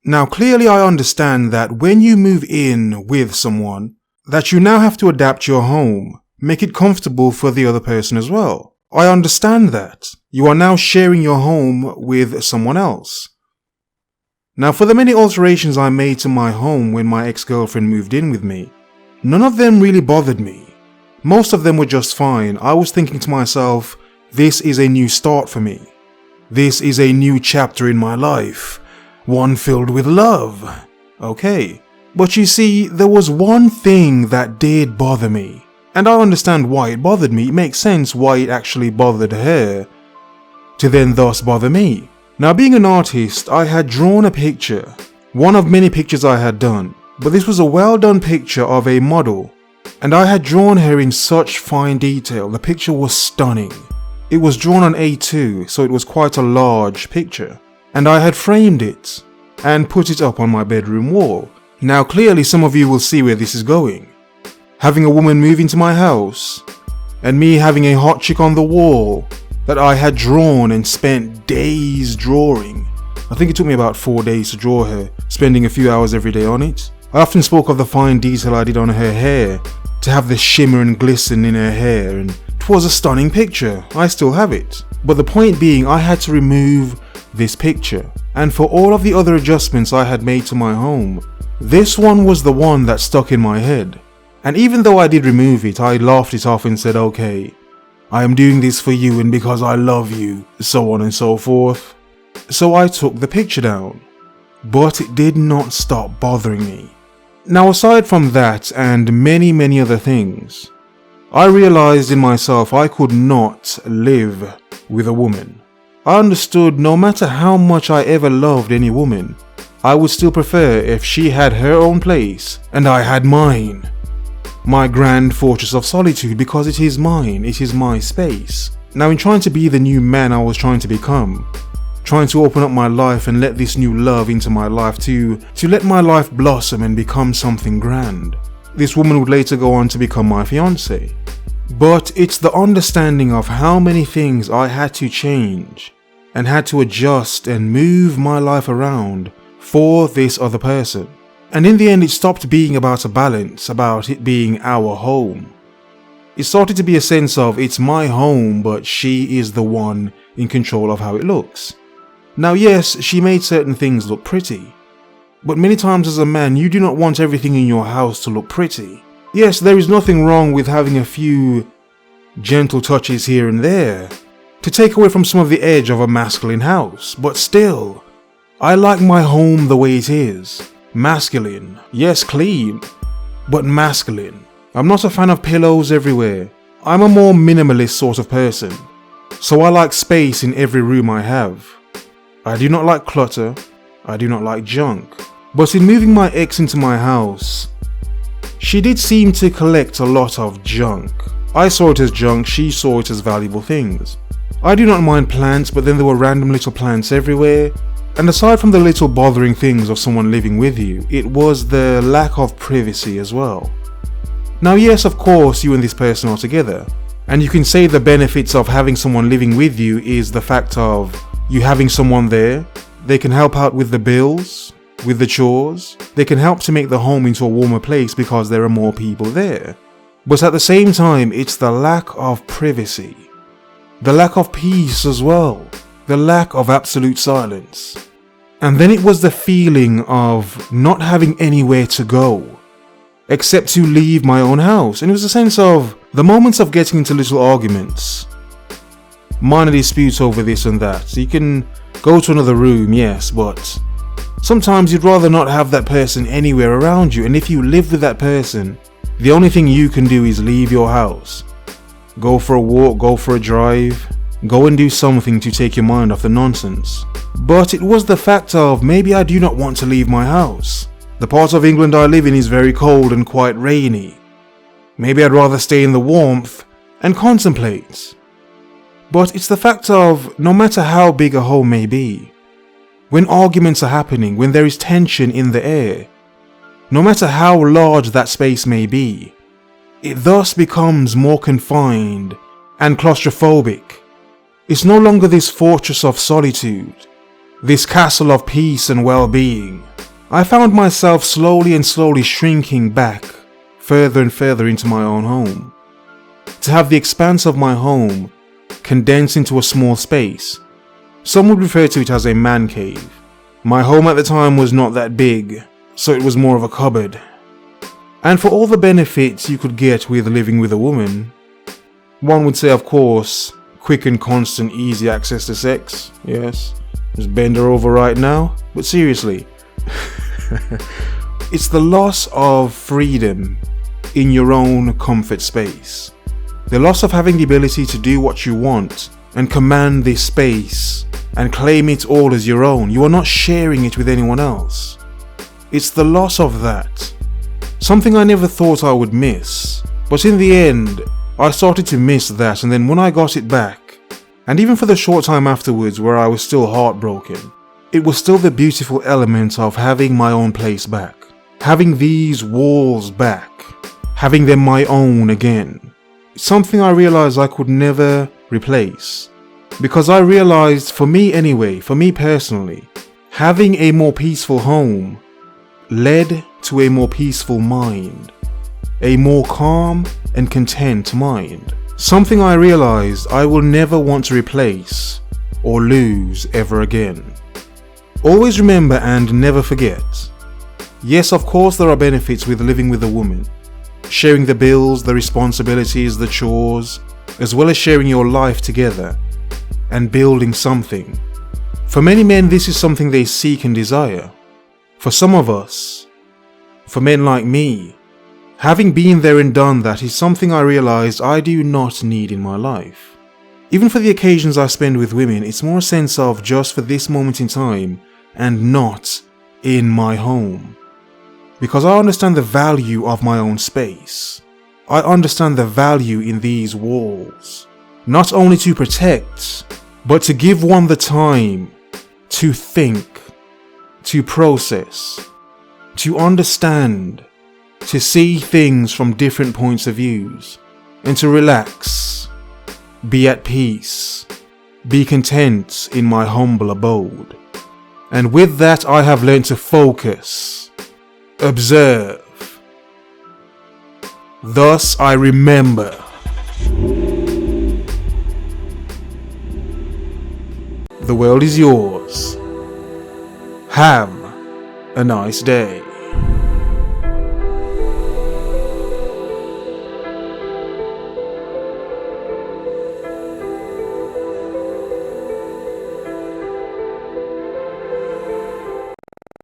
Now clearly I understand that when you move in with someone, that you now have to adapt your home, make it comfortable for the other person as well. I understand that. You are now sharing your home with someone else. Now for the many alterations I made to my home when my ex-girlfriend moved in with me, none of them really bothered me. Most of them were just fine. I was thinking to myself, this is a new start for me. This is a new chapter in my life. One filled with love. Okay. But you see, there was one thing that did bother me. And I understand why it bothered me. It makes sense why it actually bothered her to then thus bother me. Now being an artist, I had drawn a picture. One of many pictures I had done. But this was a well done picture of a model. And I had drawn her in such fine detail. The picture was stunning. It was drawn on A2, so it was quite a large picture. And I had framed it and put it up on my bedroom wall. Now clearly some of you will see where this is going. Having a woman move into my house and me having a hot chick on the wall that I had drawn and spent days drawing. I think it took me about 4 days to draw her, spending a few hours every day on it. I often spoke of the fine detail I did on her hair, to have the shimmer and glisten in her hair, and it was a stunning picture. I still have it. But the point being, I had to remove this picture. And for all of the other adjustments I had made to my home, this one was the one that stuck in my head. And even though I did remove it, I laughed it off and said, okay, I am doing this for you and because I love you, so on and so forth. So I took the picture down. But it did not stop bothering me. Now aside from that and many other things, I realized in myself I could not live with a woman. I understood no matter how much I ever loved any woman, I would still prefer if she had her own place and I had mine. My grand fortress of solitude, because it is mine, it is my space. Now in trying to be the new man I was trying to become, trying to open up my life and let this new love into my life to let my life blossom and become something grand. This woman would later go on to become my fiancée. But it's the understanding of how many things I had to change and had to adjust and move my life around for this other person. And in the end it stopped being about a balance, about it being our home. It started to be a sense of it's my home but she is the one in control of how it looks. Now yes, she made certain things look pretty. But many times as a man you do not want everything in your house to look pretty. Yes, there is nothing wrong with having a few gentle touches here and there to take away from some of the edge of a masculine house, but still, I like my home the way it is. Masculine, yes, clean, but masculine. I'm not a fan of pillows everywhere. I'm a more minimalist sort of person, so I like space in every room I have. I do not like clutter, I do not like junk. But in moving my ex into my house, she did seem to collect a lot of junk. I saw it as junk, she saw it as valuable things. I do not mind plants, but then there were random little plants everywhere. And aside from the little bothering things of someone living with you, it was the lack of privacy as well. Now yes, of course, you and this person are together. And you can say the benefits of having someone living with you is the fact of you having someone there. They can help out with the bills, with the chores. They can help to make the home into a warmer place because there are more people there. But at the same time, it's the lack of privacy. The lack of peace as well. The lack of absolute silence. And then it was the feeling of not having anywhere to go, except to leave my own house. And it was a sense of the moments of getting into little arguments, minor disputes over this and that. So you can go to another room, yes, but sometimes you'd rather not have that person anywhere around you. And if you live with that person, the only thing you can do is leave your house. Go for a walk, go for a drive, go and do something to take your mind off the nonsense. But it was the fact of maybe I do not want to leave my house. The part of England I live in is very cold and quite rainy. Maybe I'd rather stay in the warmth and contemplate. But it's the fact of no matter how big a home may be, when arguments are happening, when there is tension in the air, no matter how large that space may be, it thus becomes more confined and claustrophobic. It's no longer this fortress of solitude, this castle of peace and well-being. I found myself slowly and slowly shrinking back further and further into my own home. To have the expanse of my home condensed into a small space. Some would refer to it as a man cave. My home at the time was not that big, so it was more of a cupboard. And for all the benefits you could get with living with a woman, one would say, of course, quick and constant easy access to sex. Yes, just bend her over right now. But seriously, it's the loss of freedom in your own comfort space. The loss of having the ability to do what you want and command this space and claim it all as your own. You are not sharing it with anyone else. It's the loss of that. Something I never thought I would miss. But in the end, I started to miss that, and then when I got it back, and even for the short time afterwards where I was still heartbroken, it was still the beautiful element of having my own place back. Having these walls back. Having them my own again. Something I realized I could never replace. Because I realized, for me anyway, for me personally, having a more peaceful home led to a more peaceful mind. A more calm and content mind. Something I realized I will never want to replace or lose ever again. Always remember and never forget. Yes, of course there are benefits with living with a woman. Sharing the bills, the responsibilities, the chores, as well as sharing your life together and building something. For many men, this is something they seek and desire. For some of us, for men like me, having been there and done that is something I realized I do not need in my life. Even for the occasions I spend with women, it's more a sense of just for this moment in time and not in my home. Because I understand the value of my own space. I understand the value in these walls. Not only to protect, but to give one the time to think, to process, to understand, to see things from different points of views, and to relax, be at peace, be content in my humble abode. And with that I have learned to focus. Observe. Thus I remember. The world is yours. Have a nice day.